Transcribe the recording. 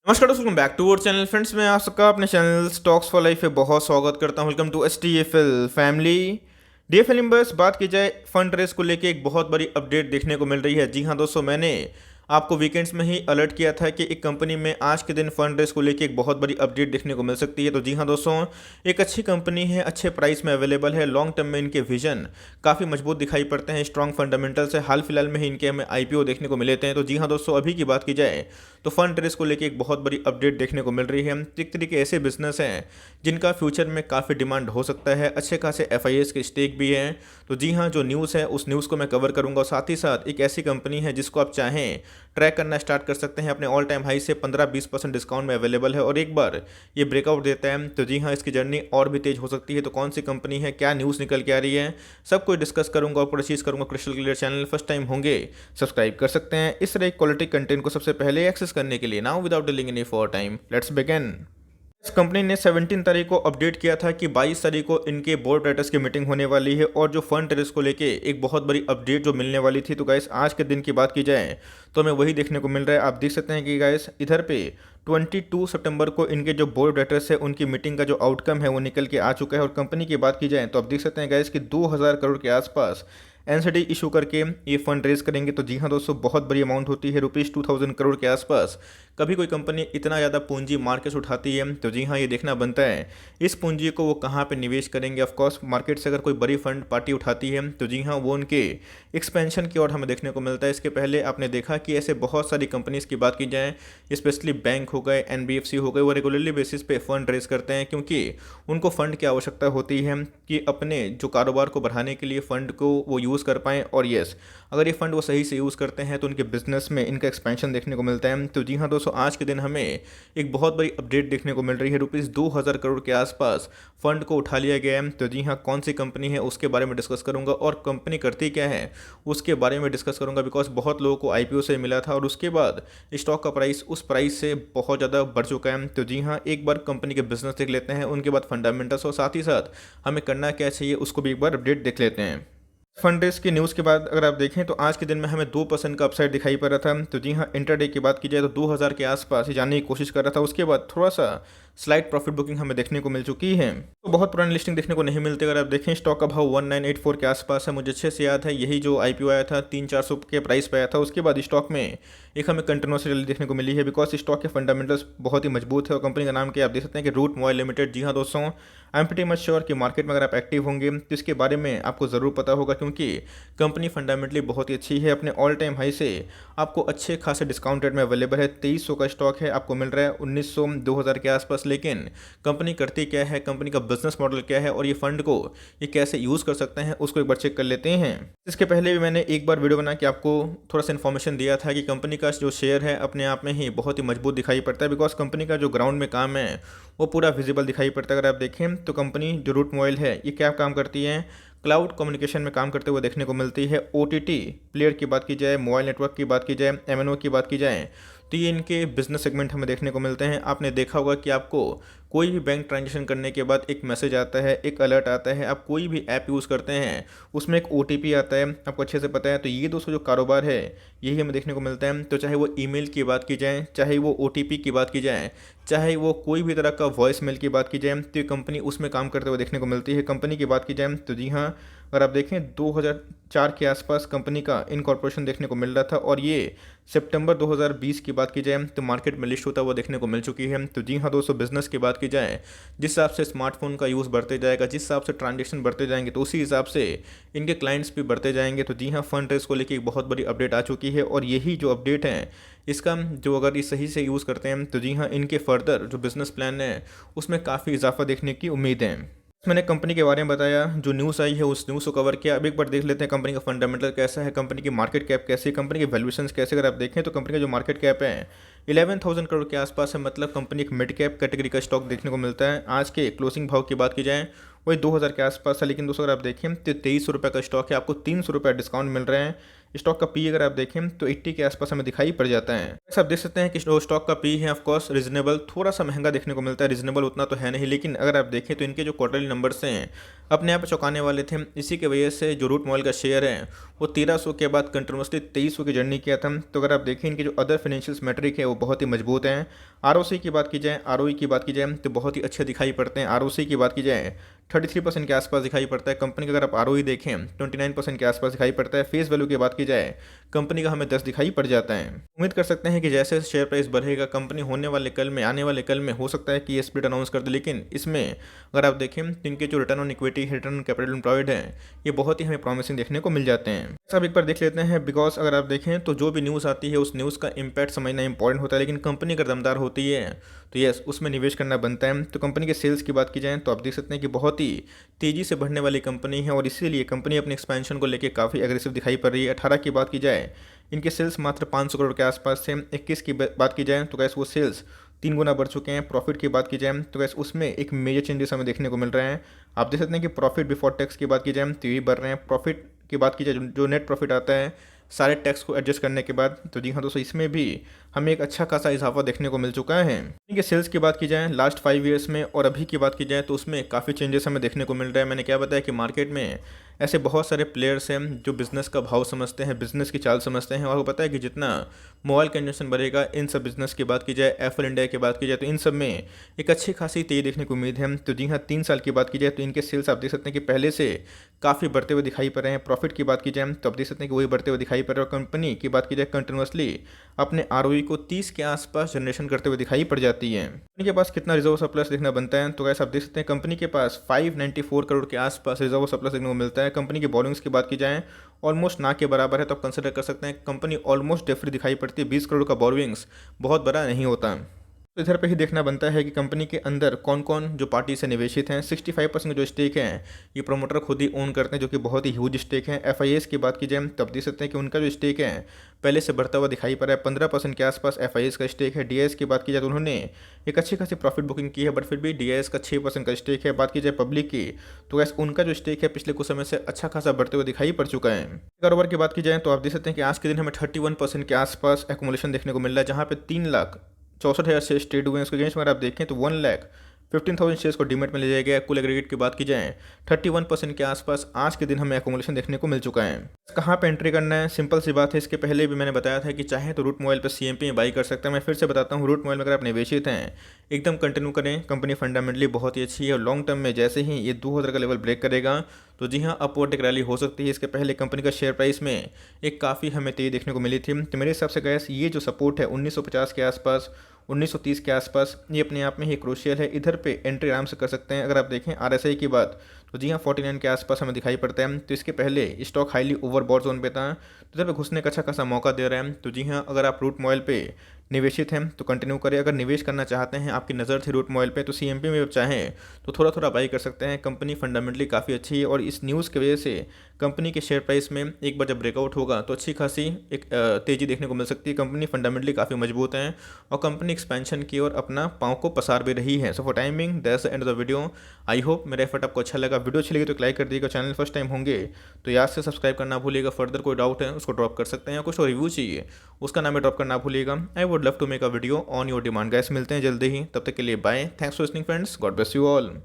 नमस्कार दोस्तों, welcome back to our channel. Friends, मैं आप सबका अपने चैनल स्टॉक्स फॉर लाइफ पे बहुत स्वागत करता हूं। Welcome to STFL family. DFL members, बात की जाए फंड रेस को लेके एक बहुत बड़ी अपडेट देखने को मिल रही है। जी हां दोस्तों, मैंने आपको वीकेंड्स में ही अलर्ट किया था कि एक कंपनी में आज के दिन फंड रेस को लेके एक बहुत बड़ी अपडेट देखने को मिल सकती है। तो जी हां दोस्तों, एक अच्छी कंपनी है, अच्छे प्राइस में अवेलेबल है। लॉन्ग टर्म में इनके विजन काफ़ी मजबूत दिखाई पड़ते हैं, स्ट्रॉन्ग फंडामेंटल्स है। हाल फिलहाल में ही इनके हमें IPO देखने को मिले थे। तो जी हाँ दोस्तों, अभी की बात की जाए तो फंड रेस को लेके एक बहुत बड़ी अपडेट देखने को मिल रही है। एक तरीके ऐसे बिजनेस हैं जिनका फ्यूचर में काफ़ी डिमांड हो सकता है। अच्छे खासे FIS के स्टेक भी हैं। तो जी हाँ, जो न्यूज़ है उस न्यूज़ को मैं कवर करूंगा। और साथ ही साथ एक ऐसी कंपनी है जिसको आप चाहें ट्रैक करना स्टार्ट कर सकते हैं। अपने ऑल टाइम हाई से 15-20% डिस्काउंट में अवेलेबल है। और एक बार ये ब्रेकआउट देता है तो जी हाँ, इसकी जर्नी और भी तेज हो सकती है। तो कौन सी कंपनी है, क्या न्यूज़ निकल के आ रही है, सब कुछ डिस्कस करूंगा और पूरा चीज़ करूंगा crystal clear. Channel first time होंगे, सब्सक्राइब कर सकते हैं इस तरह क्वालिटी कंटेंट को सबसे पहले एक्सेस करने के लिए। Now without dealing any for time, let's begin. इस कंपनी ने 17 तारीख को अपडेट किया था कि 22 तारीख को इनके बोर्ड डायरेक्टर्स की मीटिंग होने वाली है और जो फंड रेस को लेके एक बहुत बड़ी अपडेट जो मिलने वाली थी। तो गाइस, आज के दिन की बात की जाए तो हमें वही देखने को मिल रहा है। आप देख सकते हैं कि गाइस, इधर पे 22 सितंबर को इनके जो बोर्ड डायरेक्टर्स है उनकी मीटिंग का जो आउटकम है वो निकल के आ चुका है। और कंपनी की बात की जाए तो आप देख सकते हैं गाइस कि 2000 करोड़ के आसपास NCD इशू करके ये फंड रेज करेंगे। तो जी हाँ दोस्तों, बहुत बड़ी अमाउंट होती है, ₹2000 करोड़ के आसपास। कभी कोई कंपनी इतना ज़्यादा पूंजी मार्केट से उठाती है तो जी हाँ, ये देखना बनता है इस पूंजी को वो कहाँ पे निवेश करेंगे। ऑफकोर्स मार्केट से अगर कोई बड़ी फंड पार्टी उठाती है तो जी हाँ, वो उनके एक्सपेंशन की ओर हमें देखने को मिलता है। इसके पहले आपने देखा कि ऐसे बहुत सारी कंपनीज़ की बात की जाए, स्पेशली बैंक हो गए, NBFC हो गए, वो रेगुलरली बेसिस पे फंड रेज करते हैं क्योंकि उनको फंड की आवश्यकता होती है कि अपने जो कारोबार को बढ़ाने के लिए फंड को वो यूज़ कर पाएँ। और यस, अगर ये फंड वो सही से यूज़ करते हैं तो उनके बिजनेस में इनका एक्सपेंशन देखने को मिलता है। तो जी हाँ दोस्तों, आज के दिन हमें एक बहुत बड़ी अपडेट देखने को मिल रही है। ₹2000 करोड़ के आसपास फंड को उठा लिया गया है। तो जी हाँ, कौन सी कंपनी है उसके बारे में डिस्कस करूंगा और कंपनी करती क्या है उसके बारे में डिस्कस करूंगा। बिकॉज बहुत लोगों को IPO से मिला था और उसके बाद स्टॉक का प्राइस उस प्राइस से बहुत ज़्यादा बढ़ चुका है। तो जी हाँ, एक बार कंपनी के बिजनेस देख लेते हैं, उनके बाद फंडामेंटल्स और साथ ही साथ हमें करना क्या चाहिए उसको भी एक बार अपडेट देख लेते हैं। फंड रेस की न्यूज़ के बाद अगर आप देखें तो आज के दिन में हमें 2% का अपसाइड दिखाई पड़ रहा था। तो जी हाँ, इंटरडे की बात की जाए तो 2000 के आसपास ही जाने की कोशिश कर रहा था। उसके बाद थोड़ा सा स्लाइड प्रॉफिट बुकिंग हमें देखने को मिल चुकी है। तो बहुत पुरानी लिस्टिंग देखने को नहीं मिलती। अगर आप देखें, स्टॉक का भाव 1984 के आसपास है। मुझे अच्छे से याद है, यही जो IPO आया था 300-400 के प्राइस पे आया था। उसके बाद स्टॉक में एक हमें कंटिन्यूस रैली देखने को मिली है। बिकॉज स्टॉक के फंडामेंटल्स बहुत ही मजबूत है और कंपनी का नाम क्या आप देख सकते हैं कि रूट मोबाइल लिमिटेड। जी हाँ दोस्तों, I am pretty much sure कि मार्केट में अगर आप एक्टिव होंगे तो इसके बारे में आपको ज़रूर पता होगा क्योंकि कंपनी फंडामेंटली बहुत ही अच्छी है। अपने ऑल टाइम हाई से आपको अच्छे खासे डिस्काउंट रेट में अवेलेबल है। 2300 का स्टॉक है, आपको मिल रहा है 1900 2000 के आसपास। लेकिन कंपनी करती क्या है, कंपनी का बिजनेस मॉडल क्या है और ये फंड को ये कैसे यूज़ कर सकते हैं उसको एक बार चेक कर लेते हैं। इसके पहले भी मैंने एक बार वीडियो बना के आपको थोड़ा सा इन्फॉर्मेशन दिया था कि कंपनी का जो शेयर है अपने आप में ही बहुत ही मजबूत दिखाई पड़ता है। बिकॉज कंपनी का जो ग्राउंड में काम है वो पूरा विजिबल दिखाई पड़ता है। अगर आप देखें तो कंपनी जो रूट मोबाइल है ये क्या काम करती है, क्लाउड कम्युनिकेशन में काम करते हुए देखने को मिलती है। OTT प्लेयर की बात की जाए, मोबाइल नेटवर्क की बात की जाए, MNO की बात की जाए तो ये इनके बिजनेस सेगमेंट हमें देखने को मिलते हैं। आपने देखा होगा कि आपको कोई भी बैंक ट्रांजेक्शन करने के बाद एक मैसेज आता है, एक अलर्ट आता है। आप कोई भी ऐप यूज़ करते हैं उसमें एक OTP आता है, आपको अच्छे से पता है। तो ये दोस्तों जो कारोबार है यही हमें देखने को मिलता है। तो चाहे वो ईमेल की बात की जाए, चाहे वो OTP की बात की जाए, चाहे वो कोई भी तरह का वॉइस मेल की बात की जाए, तो ये कंपनी उसमें काम करते हुए देखने को मिलती है। कंपनी की बात की जाए तो जी हाँ, अगर आप देखें 2004 के आसपास कंपनी का इनकॉर्पोरेशन देखने को मिल रहा था और ये सितंबर 2020 की बात की जाए तो मार्केट में लिस्ट होता हुआ देखने को मिल चुकी है। तो जी हाँ दोस्तों, बिजनेस की बात की जाए, जिस हिसाब से स्मार्टफोन का यूज़ बढ़ते जाएगा, जिस हिसाब से ट्रांजेक्शन बढ़ते जाएंगे तो उसी हिसाब से इनके क्लाइंट्स भी बढ़ते जाएंगे। तो जी हाँ, फंड रेस को लेकर एक बहुत बड़ी अपडेट आ चुकी है और यही जो अपडेट है इसका जो अगर ये सही से यूज़ करते हैं तो जी हाँ, इनके फर्दर जो बिजनेस प्लान है उसमें काफ़ी इजाफा देखने की उम्मीद है। मैंने कंपनी के बारे में बताया, जो न्यूज़ आई है उस न्यूज़ को कवर किया। अब एक बार देख लेते हैं कंपनी का फंडामेंटल कैसा है, कंपनी की मार्केट कैप कैसी है, कंपनी के वैल्यूएशंस कैसे। अगर आप देखें तो कंपनी का जो मार्केट कैप है 11,000 करोड़ के आसपास है। मतलब कंपनी एक मिड कैप कैटेगरी का स्टॉक देखने को मिलता है। आज के क्लोजिंग भाव की बात की जाए वही 2000 के आसपास है। लेकिन दोस्तों अगर आप देखें तो 2300 रुपये का स्टॉक है, आपको 300 रुपये डिस्काउंट मिल रहे हैं। स्टॉक का पी अगर आप देखें तो 80 के आसपास हमें दिखाई पड़ जाता है। आप देख सकते हैं कि जो स्टॉक का पी है ऑफकोर्स रीजनेबल, थोड़ा सा महंगा देखने को मिलता है, रीजनेबल उतना तो है नहीं, लेकिन अगर आप देखें तो इनके जो क्वार्टरली नंबर्स हैं अपने आप चौंकाने वाले थे। इसी की वजह से जो रूट मोबाइल का शेयर है वो 1300 के बाद कंटिन्यूसली 2300 की जर्नी किया था। तो अगर आप देखें इनके जो अदर फाइनेंशियल मैट्रिक है वो बहुत ही मजबूत हैं। आरओसी की बात की जाए, आरओई की बात की जाए तो बहुत ही अच्छे दिखाई पड़ते हैं। आरओसी की बात की जाए 33% के आसपास दिखाई पड़ता है कंपनी का। अगर आप आरओई देखें 29% के आसपास दिखाई पड़ता है। फेस वैल्यू की बात की जाए कंपनी का हमें 10 दिखाई पड़ जाता है। उम्मीद कर सकते हैं कि जैसे शेयर प्राइस बढ़ेगा कंपनी होने वाले कल में, आने वाले कल में हो सकता है कि ये स्प्लिट अनाउंस कर दे। लेकिन इसमें अगर आप देखें तो इनके जो return on equity, return on capital employed है, ये बहुत ही हमें प्रॉमिसिंग देखने को मिल जाते हैं। सब एक बार देख लेते हैं, बिकॉज अगर आप देखें तो जो भी न्यूज़ आती है उस न्यूज़ का इम्पैक्ट समझना इंपॉर्टेंट होता है। लेकिन कंपनी अगर दमदार होती है तो यस उसमें निवेश करना बनता है। तो कंपनी के सेल्स की बात की जाए तो आप देख सकते हैं कि बहुत ही तेज़ी से बढ़ने वाली कंपनी है और इसीलिए कंपनी अपने एक्सपेंशन को लेकर काफ़ी एग्रेसिव दिखाई पड़ रही है। 18 की बात की जाए इनके सेल्स मात्र 500 करोड़ के आसपास थे। 21 की बात की जाए तो गैस वो सेल्स 3 गुना बढ़ चुके हैं। प्रॉफिट की बात की जाए तो गैस उसमें एक मेजर चेंजेस हमें देखने को मिल रहे हैं। आप देख सकते हैं कि प्रॉफिट बिफोर टैक्स की बात की जाए तो ये बढ़ रहे हैं। प्रॉफिट की बात की जाए जो नेट प्रॉफिट आता है सारे टैक्स को एडजस्ट करने के बाद, तो जी हाँ दोस्तों इसमें भी हमें एक अच्छा खासा इजाफा देखने को मिल चुका है। इनके सेल्स की बात की जाए लास्ट 5 ईयर्स में और अभी की बात की जाए तो उसमें काफ़ी चेंजेस हमें देखने को मिल रहा है। मैंने क्या बताया कि मार्केट में ऐसे बहुत सारे प्लेयर्स हैं जो बिज़नेस का भाव समझते हैं, बिज़नेस की चाल समझते हैं और वो पता है कि जितना मोबाइल कंजन बढ़ेगा, इन सब बिज़नेस की बात की जाए, एप्पल इंडिया की बात की जाए तो इन सब में एक अच्छी खासी तेज़ी देखने को उम्मीद है। तो जी हाँ 3 साल की बात की जाए तो इनके सेल्स आप देख सकते हैं कि पहले से काफ़ी बढ़ते हुए दिखाई पड़ रहे हैं। प्रॉफिट की बात की जाए तो आप देख सकते हैं कि वही बढ़ते हुए दिखाई पड़ रहे हैं। और कंपनी की बात की जाए कंटिन्यूसली अपने आरओई को 30 के आसपास जनरेशन करते हुए दिखाई पड़ जाती है। कंपनी के पास कितना रिजर्व सरप्लस देखना बनता है तो गैस आप देख सकते हैं कंपनी के पास 594 करोड़ के आसपास रिजर्व सरप्लस देखने को मिलता है। कंपनी की बॉरोइंग्स की बात की जाए ऑलमोस्ट ना के बराबर है, तो आप कंसिडर कर सकते हैं कंपनी ऑलमोस्ट डेट फ्री दिखाई पड़ती है। 20 करोड़ का बॉरोइंग्स बहुत बड़ा नहीं होता। तो इधर पे ही देखना बनता है कि कंपनी के अंदर कौन कौन जो पार्टी से निवेशित हैं। 65% जो स्टेक है ये प्रोमोटर खुद ही ओन करते हैं, जो कि बहुत ही ह्यूज स्टेक है। एफआईएस की बात की जाए तब देख सकते हैं कि उनका जो स्टेक है पहले से बढ़ता हुआ दिखाई पड़ रहा है। 15% के आसपास एफआईएस का स्टेक है। डीआईएस की बात की जाए तो उन्होंने एक अच्छी खासी प्रॉफिट बुकिंग की है, बट फिर भी डीआईएस का 6% का स्टेक है। बात की जाए पब्लिक की तो गैस उनका जो स्टेक है पिछले कुछ समय से अच्छा खासा बढ़ते हुए दिखाई पड़ चुका है। कारोबार की बात की जाए तो आप देख सकते हैं कि आज के दिन हमें 31% के आसपास एक्युमुलेशन देखने को मिल रहा है, जहाँ पे 3,64,000 शेयर्स ट्रेड हुए हैं। उसके अगेंस्ट अगर आप देखें तो 1,15,000 शेयर्स को डीमेट में ले जाया गया। कुल एग्रीगेट की बात की जाए 31% के आसपास आज के दिन हमें एक्युमुलेशन देखने को मिल चुका है। कहाँ पे एंट्री करना है, सिंपल सी बात है। इसके पहले भी मैंने बताया था कि चाहे तो रूट मोबाइल पर सीएमपी में बाई कर सकते हैं। मैं फिर से बताता हूँ, रूट मोबाइल में अगर आप निवेशित हैं एकदम कंटिन्यू करें। कंपनी फंडामेंटली बहुत ही अच्छी है और लॉन्ग टर्म में जैसे ही ये 2000 का लेवल ब्रेक करेगा तो जी हाँ अपवर्ड एक रैली हो सकती है। इसके पहले कंपनी का शेयर प्राइस में एक काफ़ी हमें तेज़ी देखने को मिली थी। तो मेरे हिसाब से गैस ये जो सपोर्ट है 1950 के आसपास, 1930 के आसपास, ये अपने आप में ही क्रूशियल है। इधर पे एंट्री आराम से कर सकते हैं। अगर आप देखें आरएसआई की बात तो जी हाँ 49 के आसपास हमें दिखाई पड़ता है। तो इसके पहले स्टॉक हाईली ओवरबॉट जोन पे था, तो इधर पे घुसने का अच्छा खासा मौका दे रहा है। तो जी हाँ अगर आप रूट मोबाइल पे निवेशित हैं तो कंटिन्यू करें। अगर निवेश करना चाहते हैं, आपकी नज़र थी रूट मोबाइल पे, तो सीएमपी में चाहें तो थोड़ा थोड़ा बाई कर सकते हैं। कंपनी फंडामेंटली काफ़ी अच्छी है और इस न्यूज़ की वजह से कंपनी के शेयर प्राइस में एक बार जब ब्रेकआउट होगा तो अच्छी खासी एक तेज़ी देखने को मिल सकती है। कंपनी फंडामेंटली काफ़ी मजबूत है और कंपनी एक्सपेंशन की ओर अपना पाँव को पसार भी रही है। So for timing that's the end of the video. I hope मेरा एफर्ट आपको अच्छा लगा। वीडियो अच्छी लगी तो लाइक कर दीजिएगा। चैनल फर्स्ट टाइम होंगे तो याद से सब्सक्राइब करना भूलिएगा। फर्दर कोई डाउट है उसको ड्रॉप कर सकते हैं या कुछ रिव्यू चाहिए उसका नाम ड्रॉप करना भूलिएगा। I would love to make a video on your demand. Guys मिलते हैं जल्दी ही, तब तक के लिए bye. Thanks for listening friends, God bless you all.